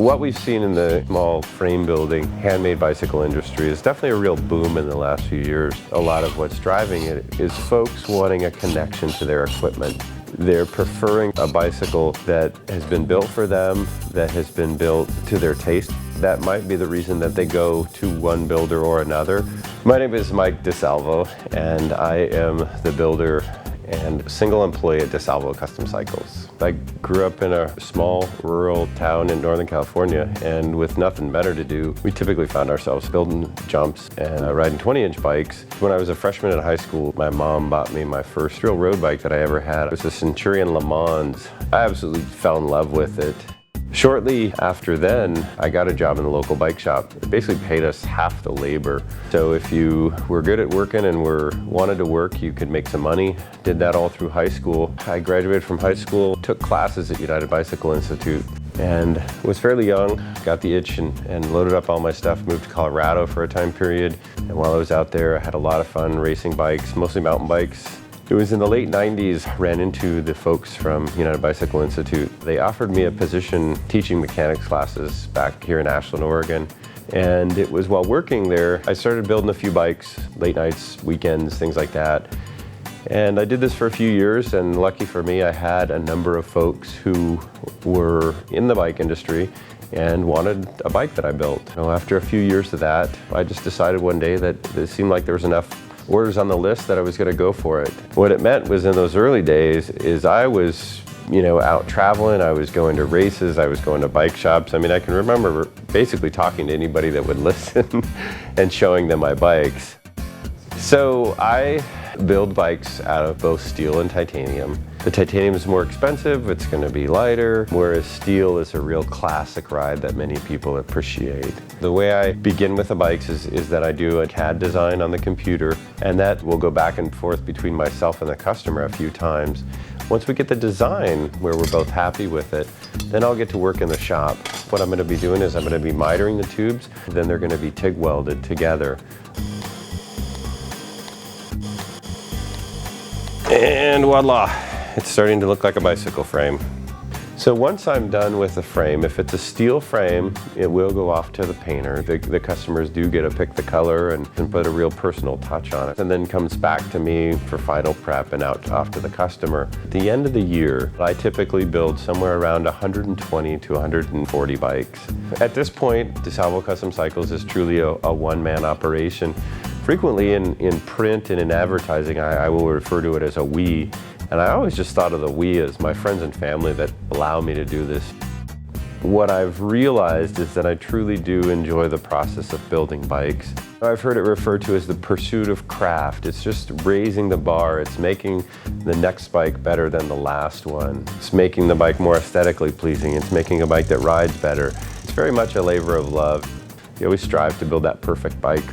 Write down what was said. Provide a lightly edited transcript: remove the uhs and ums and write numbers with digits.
What we've seen in the small frame building, handmade bicycle industry is definitely a real boom in the last few years. A lot of what's driving it is folks wanting a connection to their equipment. They're preferring a bicycle that has been built for them, that has been built to their taste. That might be the reason that they go to one builder or another. My name is Mike DeSalvo, and I am the builder and single employee at DeSalvo Custom Cycles. I grew up in a small rural town in Northern California, and with nothing better to do, we typically found ourselves building jumps and riding 20-inch bikes. When I was a freshman in high school, my mom bought me my first real road bike that I ever had. It was a Centurion Le Mans. I absolutely fell in love with it. Shortly after then, I got a job in the local bike shop. It basically paid us half the labor. So if you were good at working and wanted to work, you could make some money. Did that all through high school. I graduated from high school, took classes at United Bicycle Institute, and was fairly young, got the itch and loaded up all my stuff, moved to Colorado for a time period. And while I was out there, I had a lot of fun racing bikes, mostly mountain bikes. It was in the late 90s, ran into the folks from United Bicycle Institute. They offered me a position teaching mechanics classes back here in Ashland, Oregon. And it was while working there, I started building a few bikes, late nights, weekends, things like that. And I did this for a few years, and lucky for me, I had a number of folks who were in the bike industry and wanted a bike that I built. After a few years of that, I just decided one day that it seemed like there was enough orders on the list that I was going to go for it. What it meant was in those early days is I was, out traveling, I was going to races, I was going to bike shops. I mean, I can remember basically talking to anybody that would listen and showing them my bikes. So I build bikes out of both steel and titanium. The titanium is more expensive, it's going to be lighter, whereas steel is a real classic ride that many people appreciate. The way I begin with the bikes is that I do a CAD design on the computer, and that will go back and forth between myself and the customer a few times. Once we get the design where we're both happy with it, then I'll get to work in the shop. What I'm going to be doing is I'm going to be mitering the tubes, then they're going to be TIG welded together. And voila, it's starting to look like a bicycle frame. So once I'm done with the frame, if it's a steel frame, it will go off to the painter. The customers do get to pick the color and put a real personal touch on it, and then comes back to me for final prep and off to the customer. At the end of the year, I typically build somewhere around 120 to 140 bikes. At this point, DeSalvo Custom Cycles is truly a one-man operation. Frequently in print and in advertising, I will refer to it as a we. And I always just thought of the we as my friends and family that allow me to do this. What I've realized is that I truly do enjoy the process of building bikes. I've heard it referred to as the pursuit of craft. It's just raising the bar. It's making the next bike better than the last one. It's making the bike more aesthetically pleasing. It's making a bike that rides better. It's very much a labor of love. You always strive to build that perfect bike.